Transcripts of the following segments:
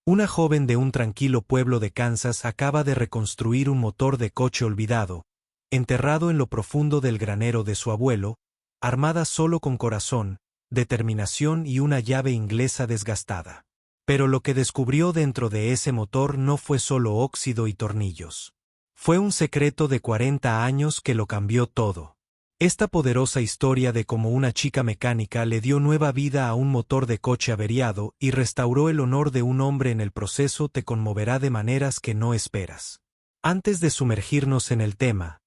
Una joven de un tranquilo pueblo de Kansas acaba de reconstruir un motor de coche olvidado, enterrado en lo profundo del granero de su abuelo, armada solo con corazón, determinación y una llave inglesa desgastada. Pero lo que descubrió dentro de ese motor no fue solo óxido y tornillos. Fue un secreto de 40 años que lo cambió todo. Esta poderosa historia de cómo una chica mecánica le dio nueva vida a un motor de coche averiado y restauró el honor de un hombre en el proceso te conmoverá de maneras que no esperas. Antes de sumergirnos en el tema,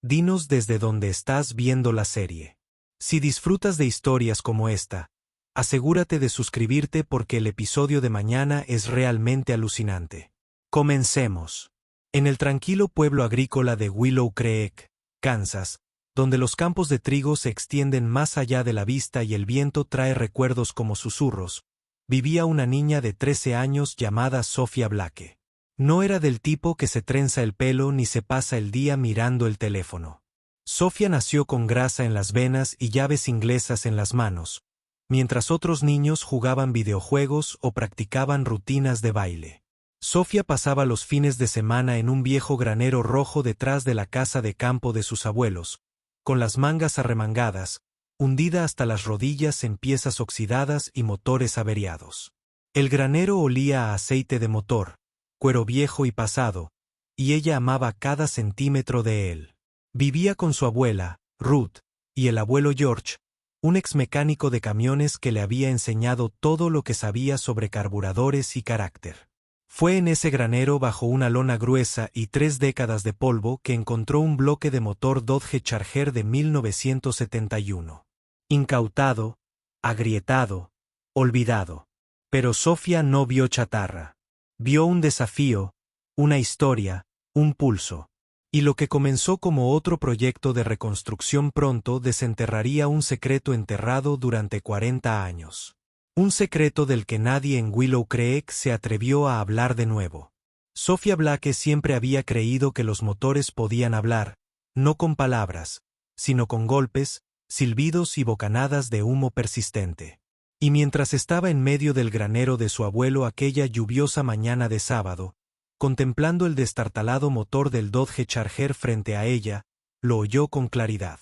dinos desde dónde estás viendo la serie. Si disfrutas de historias como esta, asegúrate de suscribirte porque el episodio de mañana es realmente alucinante. Comencemos. En el tranquilo pueblo agrícola de Willow Creek, Kansas, donde los campos de trigo se extienden más allá de la vista y el viento trae recuerdos como susurros, vivía una niña de 13 años llamada Sophia Blake. No era del tipo que se trenza el pelo ni se pasa el día mirando el teléfono. Sophia nació con grasa en las venas y llaves inglesas en las manos, mientras otros niños jugaban videojuegos o practicaban rutinas de baile. Sophia pasaba los fines de semana en un viejo granero rojo detrás de la casa de campo de sus abuelos, con las mangas arremangadas, hundida hasta las rodillas en piezas oxidadas y motores averiados. El granero olía a aceite de motor, cuero viejo y pasado, y ella amaba cada centímetro de él. Vivía con su abuela, Ruth, y el abuelo George, un ex mecánico de camiones que le había enseñado todo lo que sabía sobre carburadores y carácter. Fue en ese granero bajo una lona gruesa y 3 décadas de polvo que encontró un bloque de motor Dodge Charger de 1971. Incautado, agrietado, olvidado. Pero Sophia no vio chatarra. Vio un desafío, una historia, un pulso. Y lo que comenzó como otro proyecto de reconstrucción pronto desenterraría un secreto enterrado durante 40 años. Un secreto del que nadie en Willow Creek se atrevió a hablar de nuevo. Sophia Blake siempre había creído que los motores podían hablar, no con palabras, sino con golpes, silbidos y bocanadas de humo persistente. Y mientras estaba en medio del granero de su abuelo aquella lluviosa mañana de sábado, contemplando el destartalado motor del Dodge Charger frente a ella, lo oyó con claridad.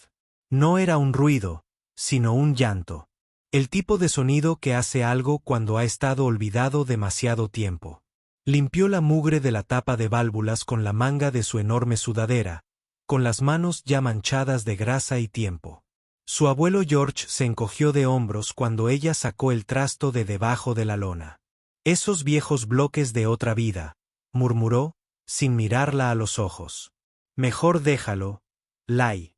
No era un ruido, sino un llanto. El tipo de sonido que hace algo cuando ha estado olvidado demasiado tiempo. Limpió la mugre de la tapa de válvulas con la manga de su enorme sudadera, con las manos ya manchadas de grasa y tiempo. Su abuelo George se encogió de hombros cuando ella sacó el trasto de debajo de la lona. Esos viejos bloques de otra vida, murmuró, sin mirarla a los ojos. Mejor déjalo, Lai.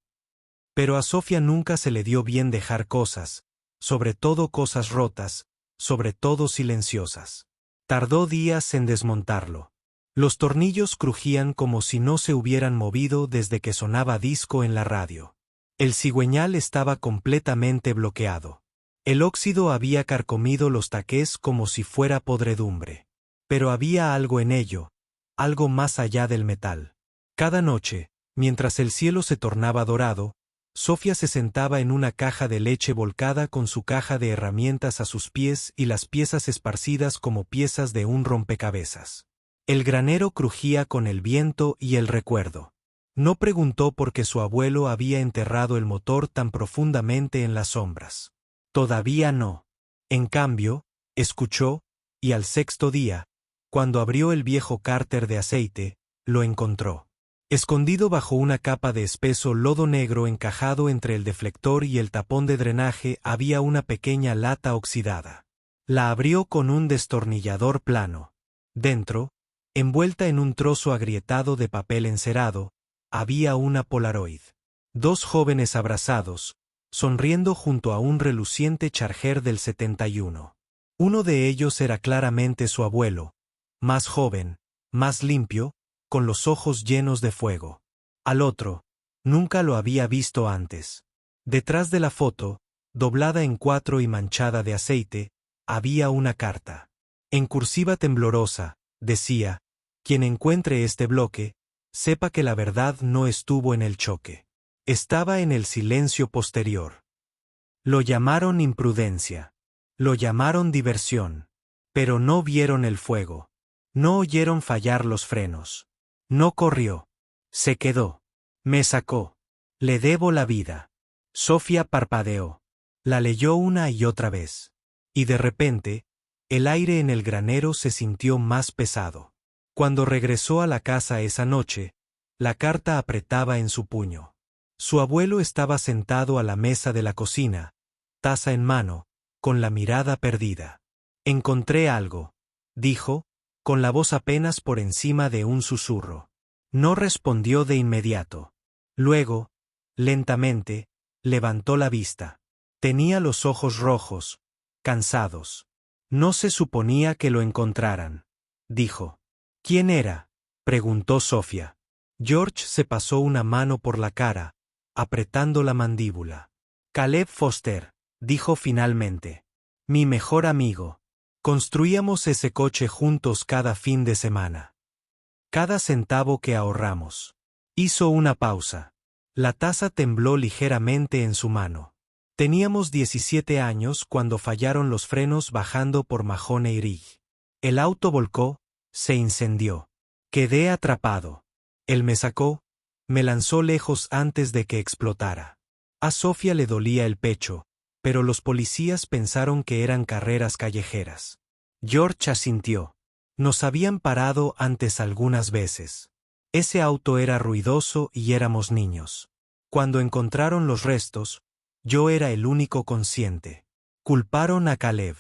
Pero a Sophia nunca se le dio bien dejar cosas, sobre todo cosas rotas, sobre todo silenciosas. Tardó días en desmontarlo. Los tornillos crujían como si no se hubieran movido desde que sonaba disco en la radio. El cigüeñal estaba completamente bloqueado. El óxido había carcomido los taqués como si fuera podredumbre. Pero había algo en ello, algo más allá del metal. Cada noche, mientras el cielo se tornaba dorado, Sophia se sentaba en una caja de leche volcada con su caja de herramientas a sus pies y las piezas esparcidas como piezas de un rompecabezas. El granero crujía con el viento y el recuerdo. No preguntó por qué su abuelo había enterrado el motor tan profundamente en las sombras. Todavía no. En cambio, escuchó, y al 6.º día, cuando abrió el viejo cárter de aceite, lo encontró. Escondido bajo una capa de espeso lodo negro encajado entre el deflector y el tapón de drenaje había una pequeña lata oxidada. La abrió con un destornillador plano. Dentro, envuelta en un trozo agrietado de papel encerado, había una Polaroid. 2 jóvenes abrazados, sonriendo junto a un reluciente Charger del 71. Uno de ellos era claramente su abuelo, más joven, más limpio, con los ojos llenos de fuego. Al otro, nunca lo había visto antes. Detrás de la foto, doblada en 4 y manchada de aceite, había una carta. En cursiva temblorosa, decía, quien encuentre este bloque, sepa que la verdad no estuvo en el choque. Estaba en el silencio posterior. Lo llamaron imprudencia. Lo llamaron diversión. Pero no vieron el fuego. No oyeron fallar los frenos. No corrió. Se quedó. Me sacó. Le debo la vida. Sofía parpadeó. La leyó una y otra vez. Y de repente, el aire en el granero se sintió más pesado. Cuando regresó a la casa esa noche, la carta apretaba en su puño. Su abuelo estaba sentado a la mesa de la cocina, taza en mano, con la mirada perdida. Encontré algo, dijo, con la voz apenas por encima de un susurro. No respondió de inmediato. Luego, lentamente, levantó la vista. Tenía los ojos rojos, cansados. No se suponía que lo encontraran, dijo. ¿Quién era?, preguntó Sofía. George se pasó una mano por la cara, apretando la mandíbula. Caleb Foster, dijo finalmente. Mi mejor amigo. Construíamos ese coche juntos cada fin de semana. Cada centavo que ahorramos. Hizo una pausa. La taza tembló ligeramente en su mano. Teníamos 17 años cuando fallaron los frenos bajando por Mahoney Ridge. El auto volcó, se incendió. Quedé atrapado. Él me sacó, me lanzó lejos antes de que explotara. A Sofía le dolía el pecho, pero los policías pensaron que eran carreras callejeras. George asintió. Nos habían parado antes algunas veces. Ese auto era ruidoso y éramos niños. Cuando encontraron los restos, yo era el único consciente. Culparon a Caleb.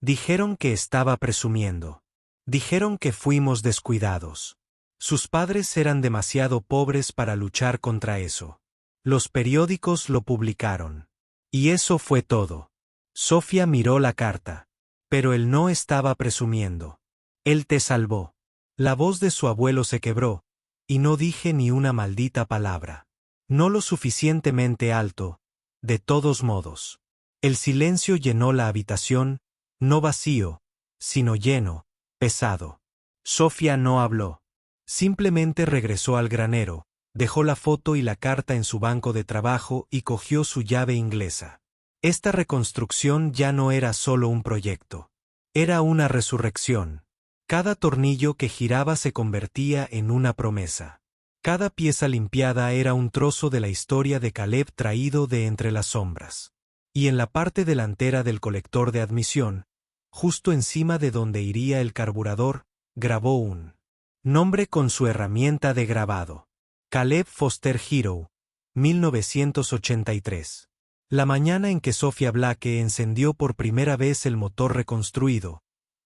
Dijeron que estaba presumiendo. Dijeron que fuimos descuidados. Sus padres eran demasiado pobres para luchar contra eso. Los periódicos lo publicaron. Y eso fue todo. Sofía miró la carta. Pero él no estaba presumiendo. Él te salvó. La voz de su abuelo se quebró, y no dije ni una maldita palabra. No lo suficientemente alto, de todos modos. El silencio llenó la habitación, no vacío, sino lleno, pesado. Sofía no habló. Simplemente regresó al granero, dejó la foto y la carta en su banco de trabajo y cogió su llave inglesa. Esta reconstrucción ya no era solo un proyecto. Era una resurrección. Cada tornillo que giraba se convertía en una promesa. Cada pieza limpiada era un trozo de la historia de Caleb traído de entre las sombras. Y en la parte delantera del colector de admisión, justo encima de donde iría el carburador, grabó un nombre con su herramienta de grabado. Caleb Foster Hero, 1983. La mañana en que Sofía Blake encendió por primera vez el motor reconstruido,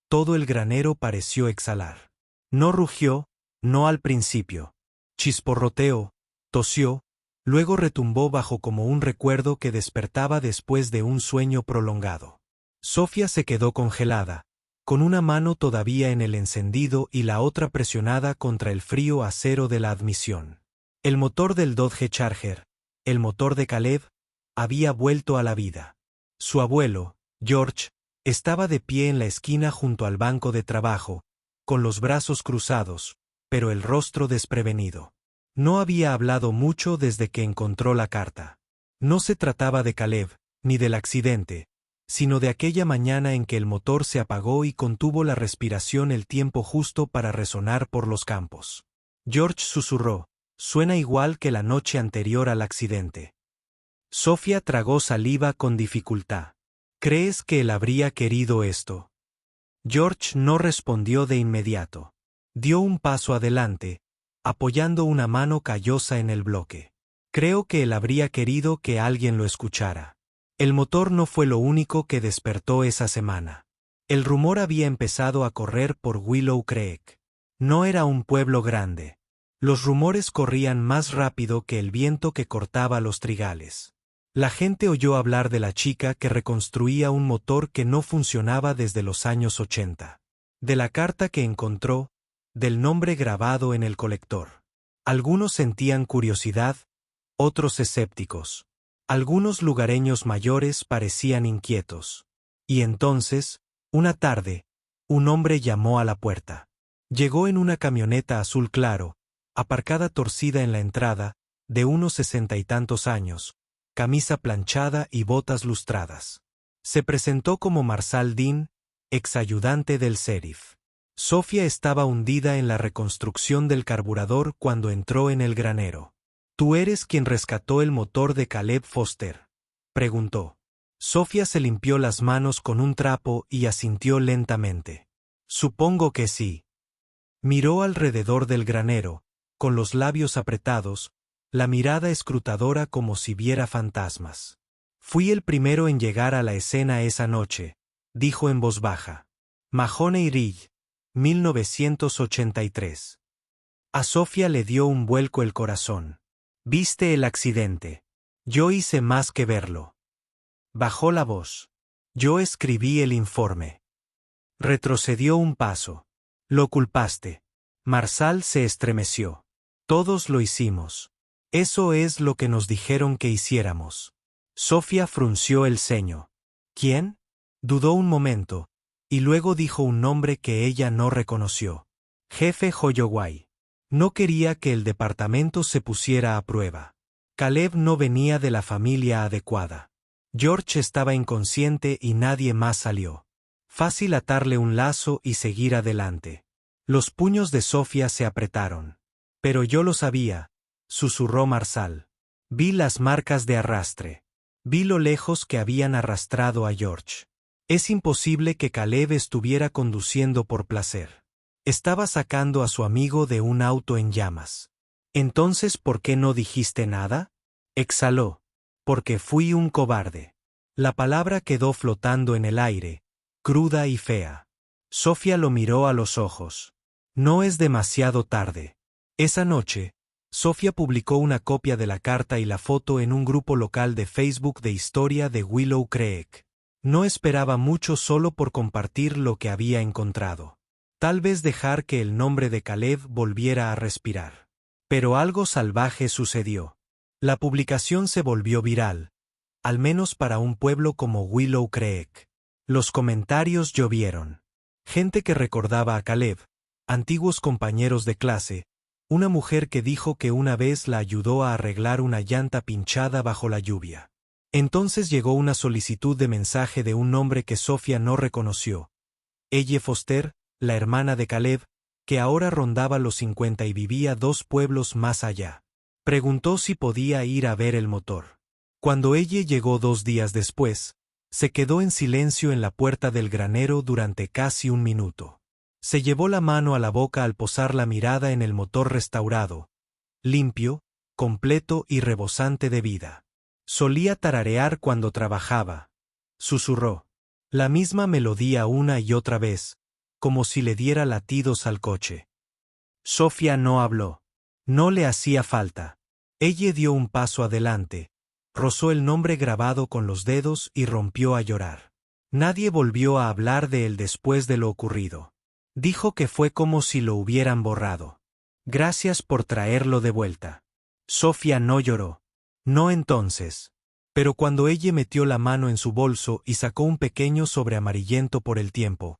todo el granero pareció exhalar. No rugió, no al principio. Chisporroteó, tosió, luego retumbó bajo como un recuerdo que despertaba después de un sueño prolongado. Sofía se quedó congelada, con una mano todavía en el encendido y la otra presionada contra el frío acero de la admisión. El motor del Dodge Charger, el motor de Caleb, había vuelto a la vida. Su abuelo, George, estaba de pie en la esquina junto al banco de trabajo, con los brazos cruzados, pero el rostro desprevenido. No había hablado mucho desde que encontró la carta. No se trataba de Caleb, ni del accidente, sino de aquella mañana en que el motor se apagó y contuvo la respiración el tiempo justo para resonar por los campos. George susurró, suena igual que la noche anterior al accidente. Sofía tragó saliva con dificultad. ¿Crees que él habría querido esto? George no respondió de inmediato. Dio un paso adelante, apoyando una mano callosa en el bloque. Creo que él habría querido que alguien lo escuchara. El motor no fue lo único que despertó esa semana. El rumor había empezado a correr por Willow Creek. No era un pueblo grande. Los rumores corrían más rápido que el viento que cortaba los trigales. La gente oyó hablar de la chica que reconstruía un motor que no funcionaba desde los años 80. De la carta que encontró, del nombre grabado en el colector. Algunos sentían curiosidad, otros escépticos. Algunos lugareños mayores parecían inquietos. Y entonces, una tarde, un hombre llamó a la puerta. Llegó en una camioneta azul claro, aparcada torcida en la entrada, de unos 60 y tantos años, camisa planchada y botas lustradas. Se presentó como Marsal Dean, exayudante del sheriff. Sofía estaba hundida en la reconstrucción del carburador cuando entró en el granero. ¿Tú eres quien rescató el motor de Caleb Foster?, preguntó. Sofía se limpió las manos con un trapo y asintió lentamente. Supongo que sí. Miró alrededor del granero, con los labios apretados, la mirada escrutadora como si viera fantasmas. Fui el primero en llegar a la escena esa noche, dijo en voz baja. Mahoney Ridge, 1983. A Sofía le dio un vuelco el corazón. ¿Viste el accidente? Yo hice más que verlo. Bajó la voz. Yo escribí el informe. Retrocedió un paso. Lo culpaste. Marsal se estremeció. Todos lo hicimos. Eso es lo que nos dijeron que hiciéramos. Sofía frunció el ceño. ¿Quién? Dudó un momento, y luego dijo un nombre que ella no reconoció. Jefe Holloway. No quería que el departamento se pusiera a prueba. Caleb no venía de la familia adecuada. George estaba inconsciente y nadie más salió. Fácil atarle un lazo y seguir adelante. Los puños de Sofía se apretaron. Pero yo lo sabía, susurró Marsal. Vi las marcas de arrastre. Vi lo lejos que habían arrastrado a George. Es imposible que Caleb estuviera conduciendo por placer. Estaba sacando a su amigo de un auto en llamas. Entonces, ¿por qué no dijiste nada? Exhaló. Porque fui un cobarde. La palabra quedó flotando en el aire, cruda y fea. Sofía lo miró a los ojos. No es demasiado tarde. Esa noche, Sofía publicó una copia de la carta y la foto en un grupo local de Facebook de historia de Willow Creek. No esperaba mucho solo por compartir lo que había encontrado. Tal vez dejar que el nombre de Caleb volviera a respirar. Pero algo salvaje sucedió. La publicación se volvió viral, al menos para un pueblo como Willow Creek. Los comentarios llovieron. Gente que recordaba a Caleb, antiguos compañeros de clase, una mujer que dijo que una vez la ayudó a arreglar una llanta pinchada bajo la lluvia. Entonces llegó una solicitud de mensaje de un hombre que Sofía no reconoció. Elle Foster, la hermana de Caleb, que ahora rondaba los 50 y vivía 2 pueblos más allá. Preguntó si podía ir a ver el motor. Cuando Elle llegó 2 días después, se quedó en silencio en la puerta del granero durante casi un minuto. Se llevó la mano a la boca al posar la mirada en el motor restaurado, limpio, completo y rebosante de vida. Solía tararear cuando trabajaba. Susurró. La misma melodía una y otra vez, como si le diera latidos al coche. Sofía no habló. No le hacía falta. Ella dio un paso adelante, rozó el nombre grabado con los dedos y rompió a llorar. Nadie volvió a hablar de él después de lo ocurrido. Dijo que fue como si lo hubieran borrado. Gracias por traerlo de vuelta. Sofía no lloró. No entonces. Pero cuando ella metió la mano en su bolso y sacó un pequeño sobre amarillento por el tiempo,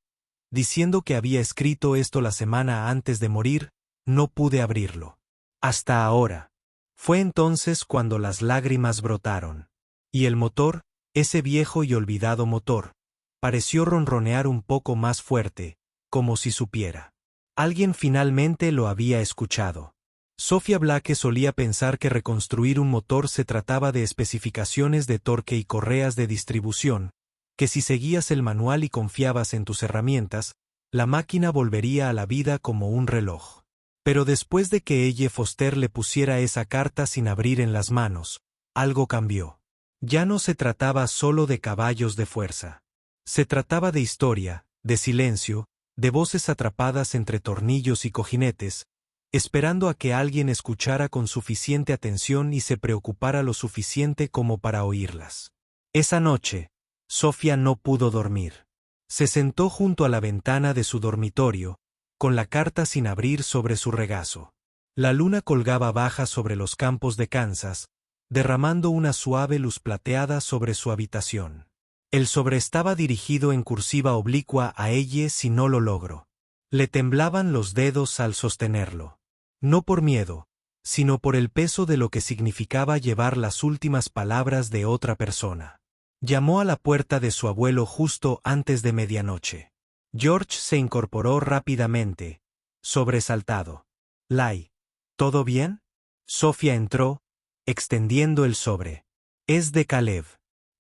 diciendo que había escrito esto la semana antes de morir, no pude abrirlo. Hasta ahora. Fue entonces cuando las lágrimas brotaron. Y el motor, ese viejo y olvidado motor, pareció ronronear un poco más fuerte, como si supiera. Alguien finalmente lo había escuchado. Sofía Blake solía pensar que reconstruir un motor se trataba de especificaciones de torque y correas de distribución, que si seguías el manual y confiabas en tus herramientas, la máquina volvería a la vida como un reloj. Pero después de que Elle Foster le pusiera esa carta sin abrir en las manos, algo cambió. Ya no se trataba solo de caballos de fuerza. Se trataba de historia, de silencio, de voces atrapadas entre tornillos y cojinetes, esperando a que alguien escuchara con suficiente atención y se preocupara lo suficiente como para oírlas. Esa noche, Sofía no pudo dormir. Se sentó junto a la ventana de su dormitorio, con la carta sin abrir sobre su regazo. La luna colgaba baja sobre los campos de Kansas, derramando una suave luz plateada sobre su habitación. El sobre estaba dirigido en cursiva oblicua a ella si no lo logró. Le temblaban los dedos al sostenerlo. No por miedo, sino por el peso de lo que significaba llevar las últimas palabras de otra persona. Llamó a la puerta de su abuelo justo antes de medianoche. George se incorporó rápidamente, sobresaltado. Lai, ¿todo bien? Sofía entró, extendiendo el sobre. Es de Caleb.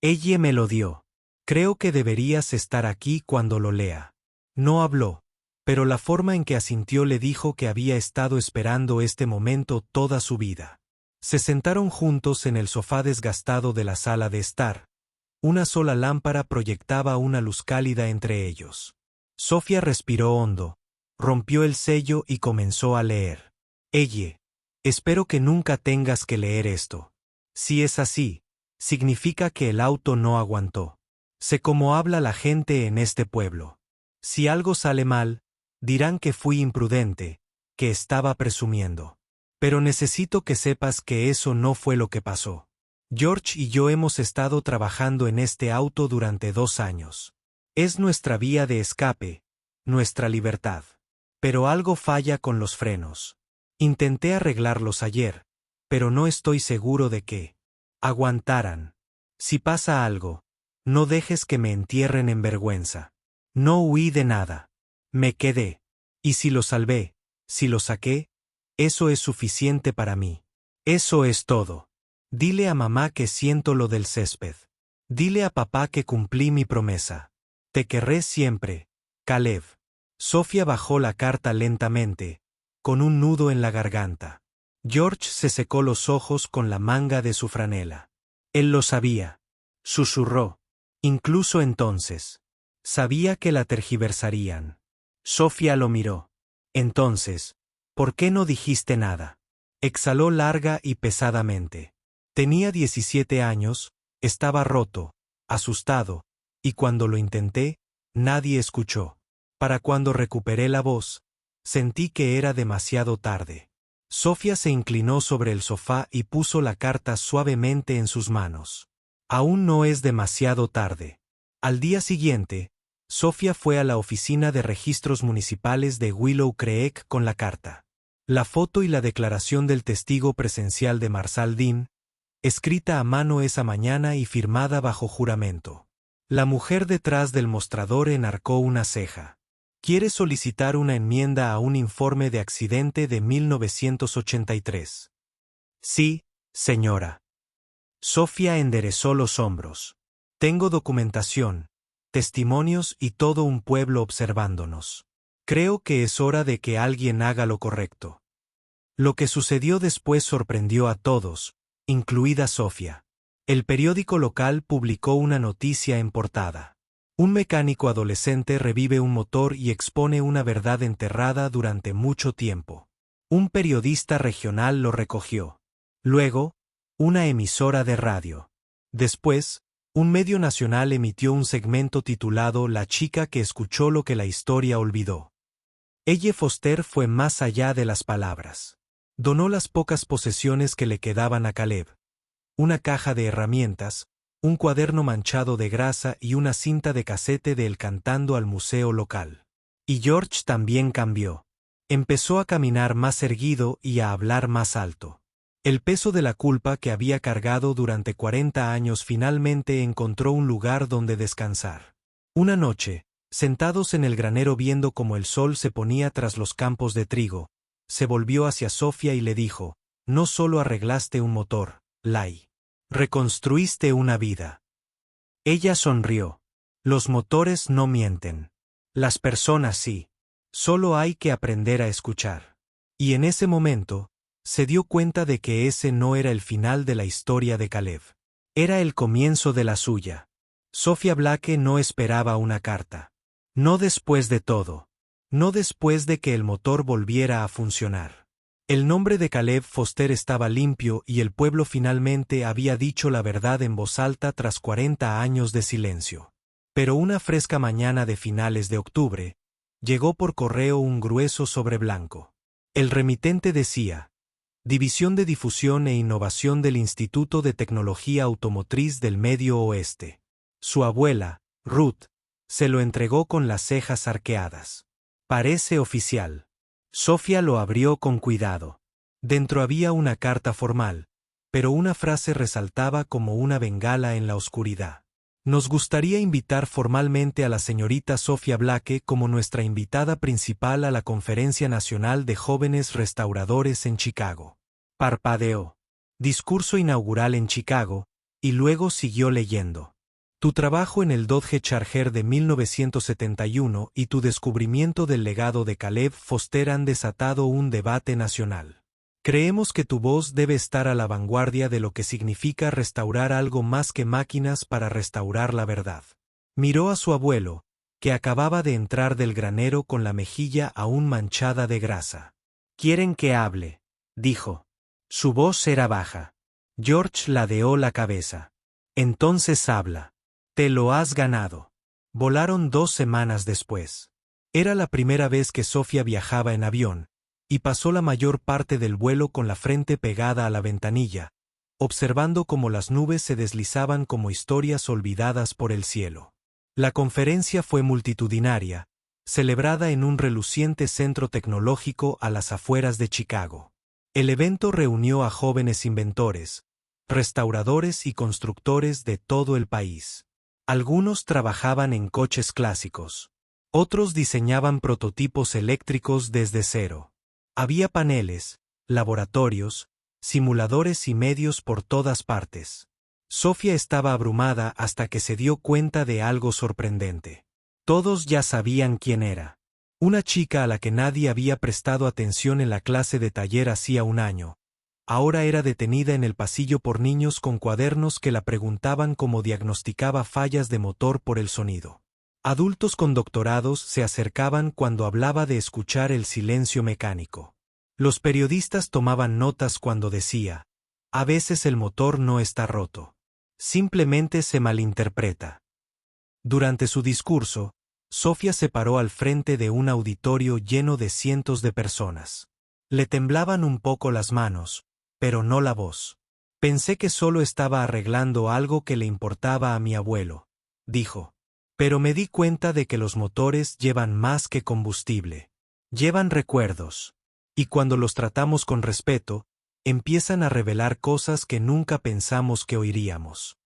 Ella me lo dio. Creo que deberías estar aquí cuando lo lea. No habló, pero la forma en que asintió le dijo que había estado esperando este momento toda su vida. Se sentaron juntos en el sofá desgastado de la sala de estar. Una sola lámpara proyectaba una luz cálida entre ellos. Sofía respiró hondo, rompió el sello y comenzó a leer. Ella, espero que nunca tengas que leer esto. Si es así, significa que el auto no aguantó. Sé cómo habla la gente en este pueblo. Si algo sale mal, dirán que fui imprudente, que estaba presumiendo. Pero necesito que sepas que eso no fue lo que pasó. George y yo hemos estado trabajando en este auto durante 2 años. Es nuestra vía de escape, nuestra libertad. Pero algo falla con los frenos. Intenté arreglarlos ayer, pero no estoy seguro de que aguantaran. Si pasa algo, no dejes que me entierren en vergüenza. No huí de nada. Me quedé. Y si lo salvé, si lo saqué, eso es suficiente para mí. Eso es todo. Dile a mamá que siento lo del césped. Dile a papá que cumplí mi promesa. Te querré siempre, Caleb. Sofía bajó la carta lentamente, con un nudo en la garganta. George se secó los ojos con la manga de su franela. Él lo sabía. Susurró. Incluso entonces. Sabía que la tergiversarían. Sofía lo miró. Entonces, ¿por qué no dijiste nada? Exhaló larga y pesadamente. Tenía 17 años, estaba roto, asustado, y cuando lo intenté, nadie escuchó. Para cuando recuperé la voz, sentí que era demasiado tarde. Sofía se inclinó sobre el sofá y puso la carta suavemente en sus manos. Aún no es demasiado tarde. Al día siguiente, Sofía fue a la oficina de registros municipales de Willow Creek con la carta. La foto y la declaración del testigo presencial de Marsal Dean, escrita a mano esa mañana y firmada bajo juramento. La mujer detrás del mostrador enarcó una ceja. Quiere solicitar una enmienda a un informe de accidente de 1983. Sí, señora. Sofía enderezó los hombros. Tengo documentación, testimonios y todo un pueblo observándonos. Creo que es hora de que alguien haga lo correcto. Lo que sucedió después sorprendió a todos, incluida Sofía. El periódico local publicó una noticia en portada. Un mecánico adolescente revive un motor y expone una verdad enterrada durante mucho tiempo. Un periodista regional lo recogió. Luego, una emisora de radio. Después, un medio nacional emitió un segmento titulado La chica que escuchó lo que la historia olvidó. Elle Foster fue más allá de las palabras. Donó las pocas posesiones que le quedaban a Caleb. Una caja de herramientas, un cuaderno manchado de grasa y una cinta de casete de él cantando al museo local. Y George también cambió. Empezó a caminar más erguido y a hablar más alto. El peso de la culpa que había cargado durante 40 años finalmente encontró un lugar donde descansar. Una noche, sentados en el granero viendo cómo el sol se ponía tras los campos de trigo, se volvió hacia Sofía y le dijo, no solo arreglaste un motor, Lai. Reconstruiste una vida. Ella sonrió. Los motores no mienten. Las personas sí. Solo hay que aprender a escuchar. Y en ese momento, se dio cuenta de que ese no era el final de la historia de Caleb. Era el comienzo de la suya. Sofía Blake no esperaba una carta. No después de todo. No después de que el motor volviera a funcionar. El nombre de Caleb Foster estaba limpio y el pueblo finalmente había dicho la verdad en voz alta tras 40 años de silencio. Pero una fresca mañana de finales de octubre, llegó por correo un grueso sobre blanco. El remitente decía, División de Difusión e Innovación del Instituto de Tecnología Automotriz del Medio Oeste. Su abuela, Ruth, se lo entregó con las cejas arqueadas. Parece oficial. Sofía lo abrió con cuidado. Dentro había una carta formal, pero una frase resaltaba como una bengala en la oscuridad. Nos gustaría invitar formalmente a la señorita Sofía Blake como nuestra invitada principal a la Conferencia Nacional de Jóvenes Restauradores en Chicago. Parpadeó. Discurso inaugural en Chicago, y luego siguió leyendo. Tu trabajo en el Dodge Charger de 1971 y tu descubrimiento del legado de Caleb Foster han desatado un debate nacional. Creemos que tu voz debe estar a la vanguardia de lo que significa restaurar algo más que máquinas para restaurar la verdad. Miró a su abuelo, que acababa de entrar del granero con la mejilla aún manchada de grasa. «Quieren que hable», dijo. Su voz era baja. George ladeó la cabeza. «Entonces habla. Te lo has ganado». Volaron 2 semanas después. Era la primera vez que Sofía viajaba en avión, y pasó la mayor parte del vuelo con la frente pegada a la ventanilla, observando cómo las nubes se deslizaban como historias olvidadas por el cielo. La conferencia fue multitudinaria, celebrada en un reluciente centro tecnológico a las afueras de Chicago. El evento reunió a jóvenes inventores, restauradores y constructores de todo el país. Algunos trabajaban en coches clásicos. Otros diseñaban prototipos eléctricos desde cero. Había paneles, laboratorios, simuladores y medios por todas partes. Sofía estaba abrumada hasta que se dio cuenta de algo sorprendente. Todos ya sabían quién era. Una chica a la que nadie había prestado atención en la clase de taller hacía un año. Ahora era detenida en el pasillo por niños con cuadernos que la preguntaban cómo diagnosticaba fallas de motor por el sonido. Adultos con doctorados se acercaban cuando hablaba de escuchar el silencio mecánico. Los periodistas tomaban notas cuando decía, a veces el motor no está roto. Simplemente se malinterpreta. Durante su discurso, Sofía se paró al frente de un auditorio lleno de cientos de personas. Le temblaban un poco las manos, pero no la voz. Pensé que solo estaba arreglando algo que le importaba a mi abuelo, dijo. Pero me di cuenta de que los motores llevan más que combustible. Llevan recuerdos. Y cuando los tratamos con respeto, empiezan a revelar cosas que nunca pensamos que oiríamos.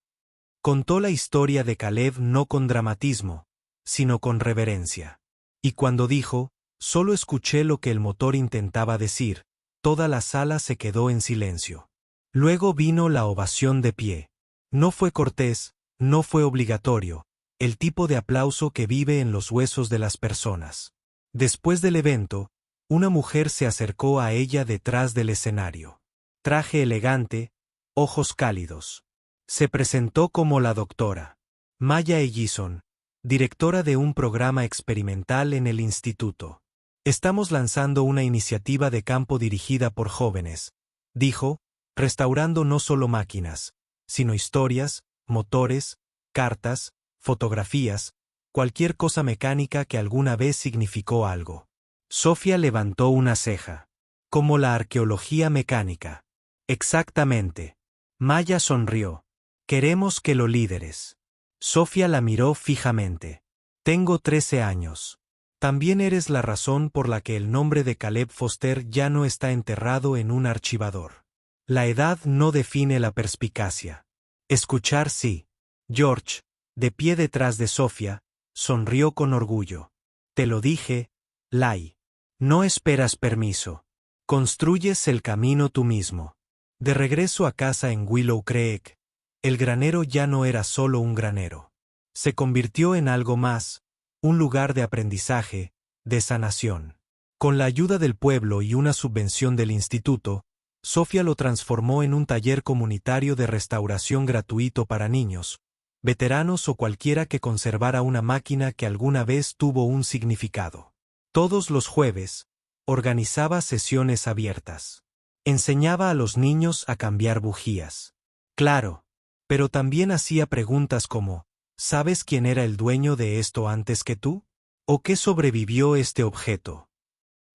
Contó la historia de Caleb no con dramatismo, sino con reverencia. Y cuando dijo, solo escuché lo que el motor intentaba decir, toda la sala se quedó en silencio. Luego vino la ovación de pie. No fue cortés, no fue obligatorio, el tipo de aplauso que vive en los huesos de las personas. Después del evento, una mujer se acercó a ella detrás del escenario. Traje elegante, ojos cálidos. Se presentó como la doctora Maya Ellison, directora de un programa experimental en el instituto. Estamos lanzando una iniciativa de campo dirigida por jóvenes, dijo, restaurando no solo máquinas, sino historias, motores, cartas, fotografías, cualquier cosa mecánica que alguna vez significó algo. Sofía levantó una ceja. Como la arqueología mecánica. Exactamente. Maya sonrió. Queremos que lo líderes. Sofía la miró fijamente. Tengo 13 años. También eres la razón por la que el nombre de Caleb Foster ya no está enterrado en un archivador. La edad no define la perspicacia. Escuchar sí. George, de pie detrás de Sofía, sonrió con orgullo. Te lo dije, Lai. No esperas permiso. Construyes el camino tú mismo. De regreso a casa en Willow Creek, el granero ya no era solo un granero. Se convirtió en algo más, un lugar de aprendizaje, de sanación. Con la ayuda del pueblo y una subvención del instituto, Sofía lo transformó en un taller comunitario de restauración gratuito para niños, veteranos o cualquiera que conservara una máquina que alguna vez tuvo un significado. Todos los jueves, organizaba sesiones abiertas. Enseñaba a los niños a cambiar bujías. Claro, pero también hacía preguntas como, ¿sabes quién era el dueño de esto antes que tú? ¿O qué sobrevivió este objeto?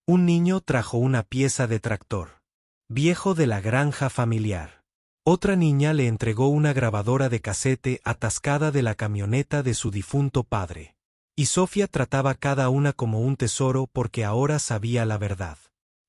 Un niño trajo una pieza de tractor, viejo de la granja familiar. Otra niña le entregó una grabadora de casete atascada de la camioneta de su difunto padre. Y Sofía trataba cada una como un tesoro porque ahora sabía la verdad.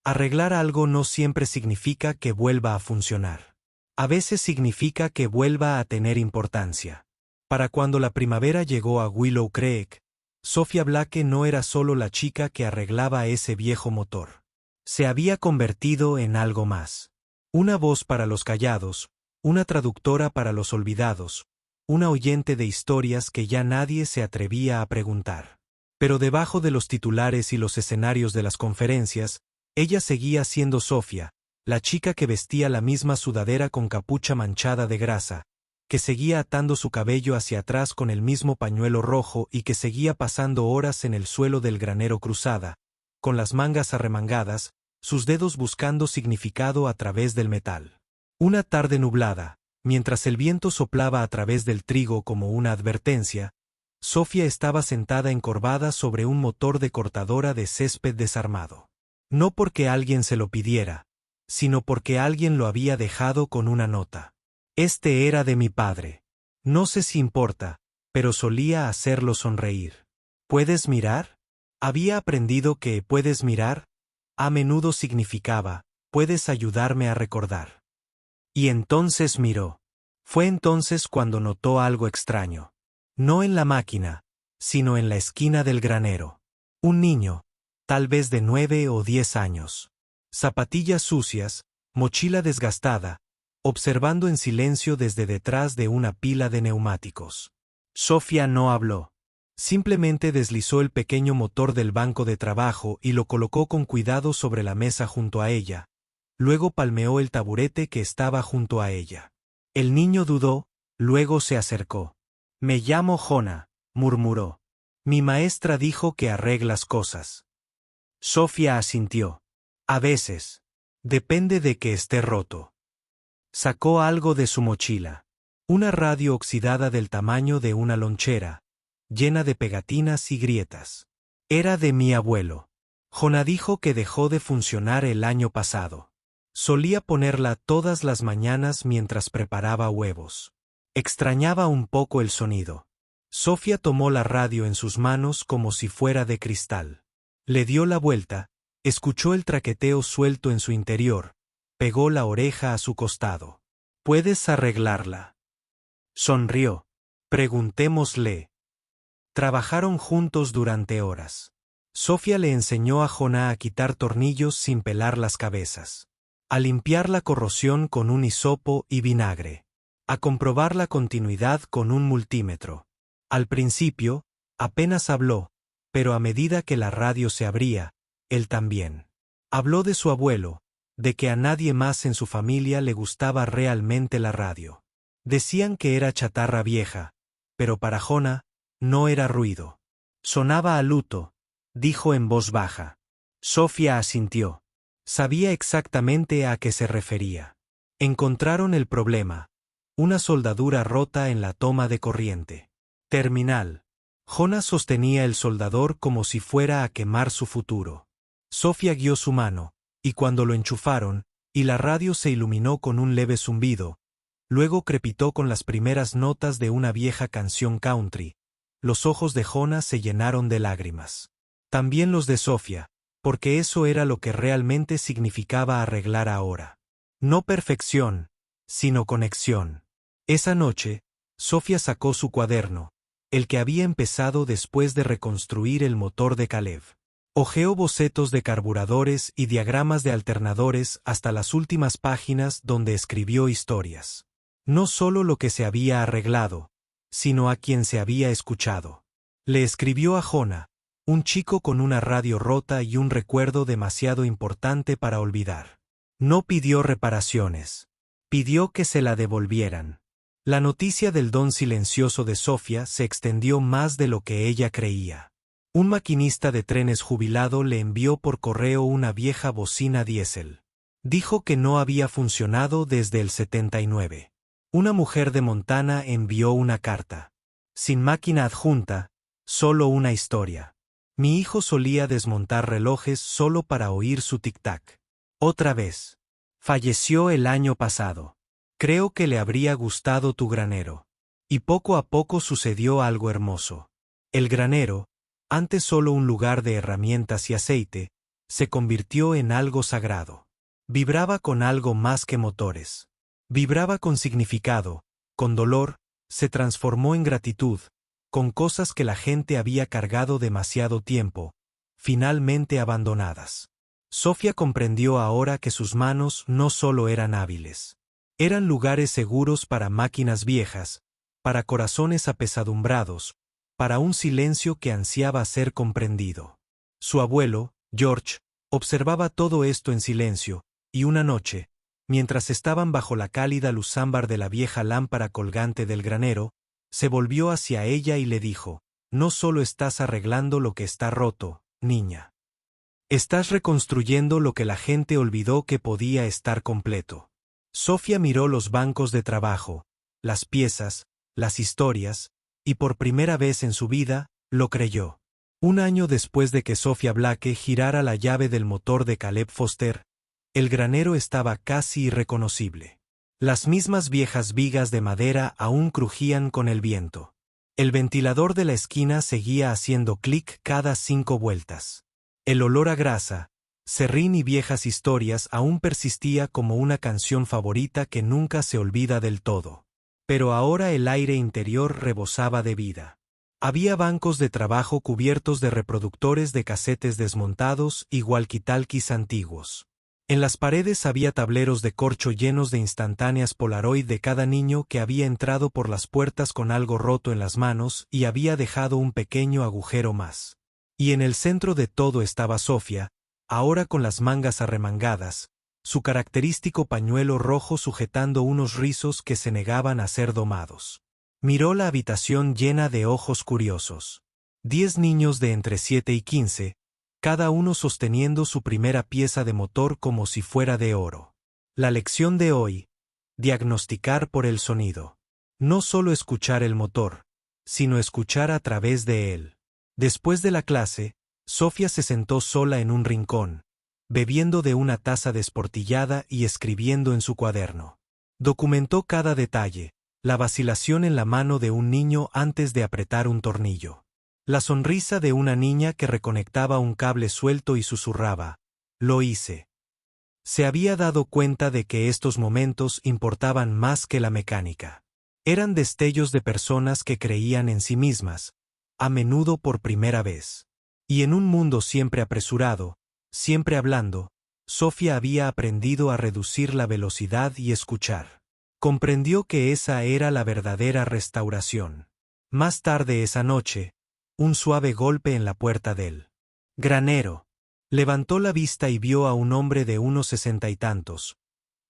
Arreglar algo no siempre significa que vuelva a funcionar. A veces significa que vuelva a tener importancia. Para cuando la primavera llegó a Willow Creek, Sophia Blake no era solo la chica que arreglaba ese viejo motor. Se había convertido en algo más. Una voz para los callados, una traductora para los olvidados, una oyente de historias que ya nadie se atrevía a preguntar. Pero debajo de los titulares y los escenarios de las conferencias, ella seguía siendo Sophia, la chica que vestía la misma sudadera con capucha manchada de grasa, que seguía atando su cabello hacia atrás con el mismo pañuelo rojo y que seguía pasando horas en el suelo del granero cruzada, con las mangas arremangadas, sus dedos buscando significado a través del metal. Una tarde nublada, mientras el viento soplaba a través del trigo como una advertencia, Sophia estaba sentada encorvada sobre un motor de cortadora de césped desarmado. No porque alguien se lo pidiera, sino porque alguien lo había dejado con una nota. Este era de mi padre. No sé si importa, pero solía hacerlo sonreír. ¿Puedes mirar? Había aprendido que «puedes mirar» a menudo significaba «puedes ayudarme a recordar». Y entonces miró. Fue entonces cuando notó algo extraño. No en la máquina, sino en la esquina del granero. Un niño, tal vez de 9 o 10 años. Zapatillas sucias, mochila desgastada, observando en silencio desde detrás de una pila de neumáticos. Sophia no habló. Simplemente deslizó el pequeño motor del banco de trabajo y lo colocó con cuidado sobre la mesa junto a ella. Luego palmeó el taburete que estaba junto a ella. El niño dudó, luego se acercó. «Me llamo Jonah», murmuró. «Mi maestra dijo que arreglas cosas». Sophia asintió. «A veces. Depende de que esté roto». Sacó algo de su mochila. Una radio oxidada del tamaño de una lonchera, llena de pegatinas y grietas. Era de mi abuelo. Jonah dijo que dejó de funcionar el año pasado. Solía ponerla todas las mañanas mientras preparaba huevos. Extrañaba un poco el sonido. Sophia tomó la radio en sus manos como si fuera de cristal. Le dio la vuelta, escuchó el traqueteo suelto en su interior, pegó la oreja a su costado. «¿Puedes arreglarla?». Sonrió. «Preguntémosle». Trabajaron juntos durante horas. Sophia le enseñó a Jonah a quitar tornillos sin pelar las cabezas, a limpiar la corrosión con un hisopo y vinagre, a comprobar la continuidad con un multímetro. Al principio, apenas habló, pero a medida que la radio se abría, él también. Habló de su abuelo, de que a nadie más en su familia le gustaba realmente la radio. Decían que era chatarra vieja, pero para Jonah no era ruido. «Sonaba a luto», dijo en voz baja. Sophia asintió. Sabía exactamente a qué se refería. Encontraron el problema. Una soldadura rota en la toma de corriente. Terminal. Jonah sostenía el soldador como si fuera a quemar su futuro. Sophia guió su mano, y cuando lo enchufaron, y la radio se iluminó con un leve zumbido, luego crepitó con las primeras notas de una vieja canción country. Los ojos de Jonah se llenaron de lágrimas. También los de Sophia, porque eso era lo que realmente significaba arreglar ahora. No perfección, sino conexión. Esa noche, Sophia sacó su cuaderno, el que había empezado después de reconstruir el motor de Caleb. Hojeó bocetos de carburadores y diagramas de alternadores hasta las últimas páginas donde escribió historias. No solo lo que se había arreglado, sino a quien se había escuchado. Le escribió a Jonah, un chico con una radio rota y un recuerdo demasiado importante para olvidar. No pidió reparaciones. Pidió que se la devolvieran. La noticia del don silencioso de Sophia se extendió más de lo que ella creía. Un maquinista de trenes jubilado le envió por correo una vieja bocina diésel. Dijo que no había funcionado desde el 79. Una mujer de Montana envió una carta. Sin máquina adjunta, solo una historia. Mi hijo solía desmontar relojes solo para oír su tic-tac. Otra vez. Falleció el año pasado. Creo que le habría gustado tu granero. Y poco a poco sucedió algo hermoso. El granero, antes solo un lugar de herramientas y aceite, se convirtió en algo sagrado. Vibraba con algo más que motores. Vibraba con significado, con dolor, se transformó en gratitud, con cosas que la gente había cargado demasiado tiempo, finalmente abandonadas. Sofía comprendió ahora que sus manos no solo eran hábiles. Eran lugares seguros para máquinas viejas, para corazones apesadumbrados, para un silencio que ansiaba ser comprendido. Su abuelo, George, observaba todo esto en silencio, y una noche, mientras estaban bajo la cálida luz ámbar de la vieja lámpara colgante del granero, se volvió hacia ella y le dijo: «No solo estás arreglando lo que está roto, niña. Estás reconstruyendo lo que la gente olvidó que podía estar completo». Sofía miró los bancos de trabajo, las piezas, las historias, y por primera vez en su vida, lo creyó. Un año después de que Sofía Blake girara la llave del motor de Caleb Foster, el granero estaba casi irreconocible. Las mismas viejas vigas de madera aún crujían con el viento. El ventilador de la esquina seguía haciendo clic cada 5 vueltas. El olor a grasa, serrín y viejas historias aún persistía como una canción favorita que nunca se olvida del todo. Pero ahora el aire interior rebosaba de vida. Había bancos de trabajo cubiertos de reproductores de casetes desmontados y walkie-talkies antiguos. En las paredes había tableros de corcho llenos de instantáneas Polaroid de cada niño que había entrado por las puertas con algo roto en las manos y había dejado un pequeño agujero más. Y en el centro de todo estaba Sofía, ahora con las mangas arremangadas, su característico pañuelo rojo sujetando unos rizos que se negaban a ser domados. Miró la habitación llena de ojos curiosos. 10 niños de entre 7 y 15, cada uno sosteniendo su primera pieza de motor como si fuera de oro. La lección de hoy: diagnosticar por el sonido. No solo escuchar el motor, sino escuchar a través de él. Después de la clase, Sofía se sentó sola en un rincón, bebiendo de una taza desportillada y escribiendo en su cuaderno. Documentó cada detalle, la vacilación en la mano de un niño antes de apretar un tornillo. La sonrisa de una niña que reconectaba un cable suelto y susurraba: «Lo hice». Se había dado cuenta de que estos momentos importaban más que la mecánica. Eran destellos de personas que creían en sí mismas, a menudo por primera vez. Y en un mundo siempre apresurado, siempre hablando, Sofía había aprendido a reducir la velocidad y escuchar. Comprendió que esa era la verdadera restauración. Más tarde esa noche, un suave golpe en la puerta del granero. Levantó la vista y vio a un hombre de unos 60 y tantos,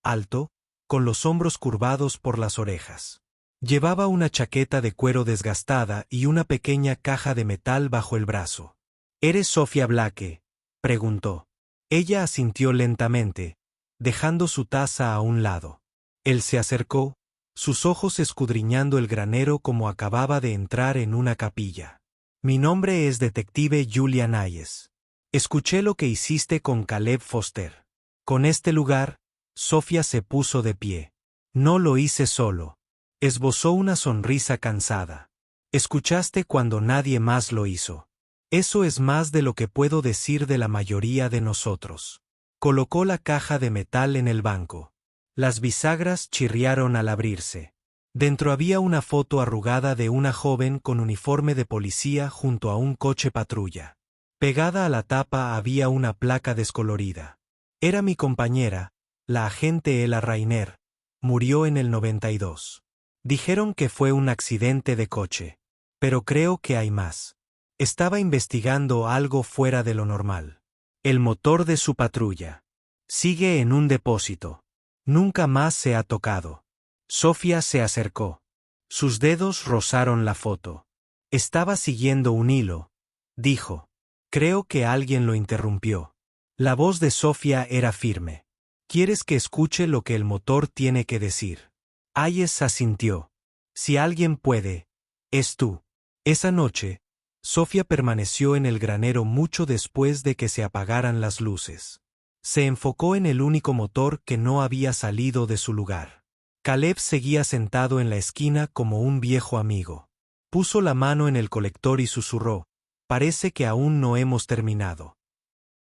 alto, con los hombros curvados por las orejas. Llevaba una chaqueta de cuero desgastada y una pequeña caja de metal bajo el brazo. «¿Eres Sofía Blake?», preguntó. Ella asintió lentamente, dejando su taza a un lado. Él se acercó, sus ojos escudriñando el granero como acababa de entrar en una capilla. «Mi nombre es detective Julian Hayes. Escuché lo que hiciste con Caleb Foster. Con este lugar», Sofía se puso de pie. «No lo hice solo». Esbozó una sonrisa cansada. «Escuchaste cuando nadie más lo hizo. Eso es más de lo que puedo decir de la mayoría de nosotros». Colocó la caja de metal en el banco. Las bisagras chirriaron al abrirse. Dentro había una foto arrugada de una joven con uniforme de policía junto a un coche patrulla. Pegada a la tapa había una placa descolorida. «Era mi compañera, la agente Ella Rainer. Murió en el 92. Dijeron que fue un accidente de coche. Pero creo que hay más. Estaba investigando algo fuera de lo normal. El motor de su patrulla. Sigue en un depósito. Nunca más se ha tocado». Sofía se acercó. Sus dedos rozaron la foto. «Estaba siguiendo un hilo», dijo. Creo que alguien lo interrumpió. La voz de Sofía era firme. «¿Quieres que escuche lo que el motor tiene que decir?» Hayes asintió. «Si alguien puede, es tú». Esa noche, Sofía permaneció en el granero mucho después de que se apagaran las luces. Se enfocó en el único motor que no había salido de su lugar. Caleb seguía sentado en la esquina como un viejo amigo. Puso la mano en el colector y susurró: «Parece que aún no hemos terminado».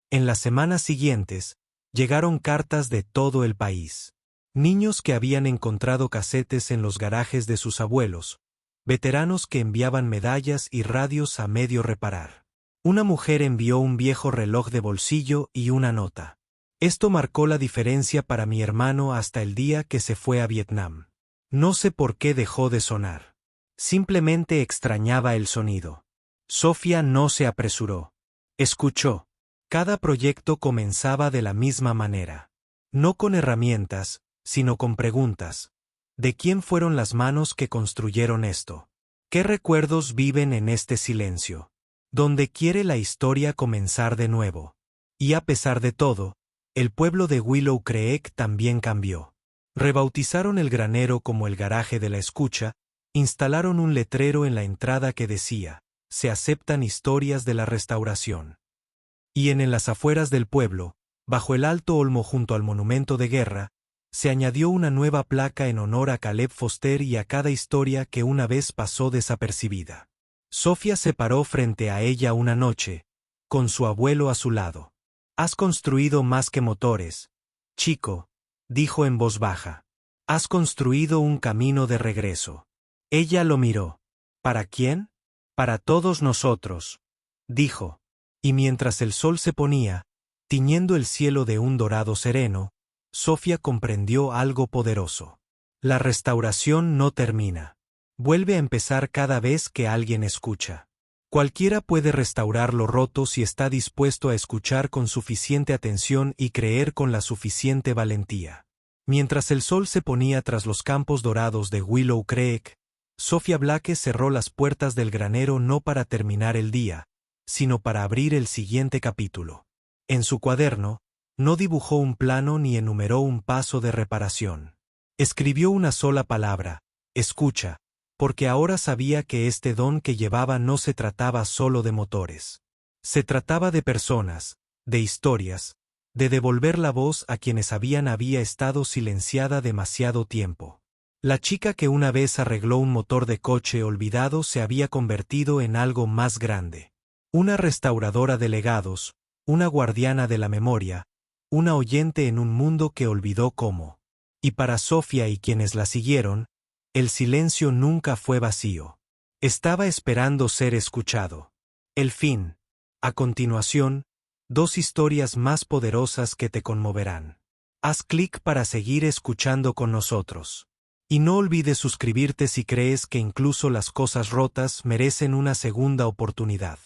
En las semanas siguientes, llegaron cartas de todo el país. Niños que habían encontrado casetes en los garajes de sus abuelos, veteranos que enviaban medallas y radios a medio reparar. Una mujer envió un viejo reloj de bolsillo y una nota. Esto marcó la diferencia para mi hermano hasta el día que se fue a Vietnam. No sé por qué dejó de sonar. Simplemente extrañaba el sonido. Sofía no se apresuró. Escuchó. Cada proyecto comenzaba de la misma manera. No con herramientas, sino con preguntas. ¿De quién fueron las manos que construyeron esto? ¿Qué recuerdos viven en este silencio? ¿Dónde quiere la historia comenzar de nuevo? Y a pesar de todo, el pueblo de Willow Creek también cambió. Rebautizaron el granero como el garaje de la escucha, instalaron un letrero en la entrada que decía, se aceptan historias de la restauración. Y en las afueras del pueblo, bajo el alto olmo junto al monumento de guerra, se añadió una nueva placa en honor a Caleb Foster y a cada historia que una vez pasó desapercibida. Sofía se paró frente a ella una noche, con su abuelo a su lado. Has construido más que motores, chico, dijo en voz baja. Has construido un camino de regreso. Ella lo miró. ¿Para quién? Para todos nosotros, dijo. Y mientras el sol se ponía, tiñendo el cielo de un dorado sereno, Sofía comprendió algo poderoso. La restauración no termina. Vuelve a empezar cada vez que alguien escucha. Cualquiera puede restaurar lo roto si está dispuesto a escuchar con suficiente atención y creer con la suficiente valentía. Mientras el sol se ponía tras los campos dorados de Willow Creek, Sofía Blake cerró las puertas del granero no para terminar el día, sino para abrir el siguiente capítulo. En su cuaderno, no dibujó un plano ni enumeró un paso de reparación. Escribió una sola palabra, escucha, porque ahora sabía que este don que llevaba no se trataba solo de motores. Se trataba de personas, de historias, de devolver la voz a quienes había estado silenciada demasiado tiempo. La chica que una vez arregló un motor de coche olvidado se había convertido en algo más grande. Una restauradora de legados, una guardiana de la memoria, una oyente en un mundo que olvidó cómo. Y para Sofía y quienes la siguieron, el silencio nunca fue vacío. Estaba esperando ser escuchado. El fin. A continuación, 2 historias más poderosas que te conmoverán. Haz clic para seguir escuchando con nosotros. Y no olvides suscribirte si crees que incluso las cosas rotas merecen una segunda oportunidad.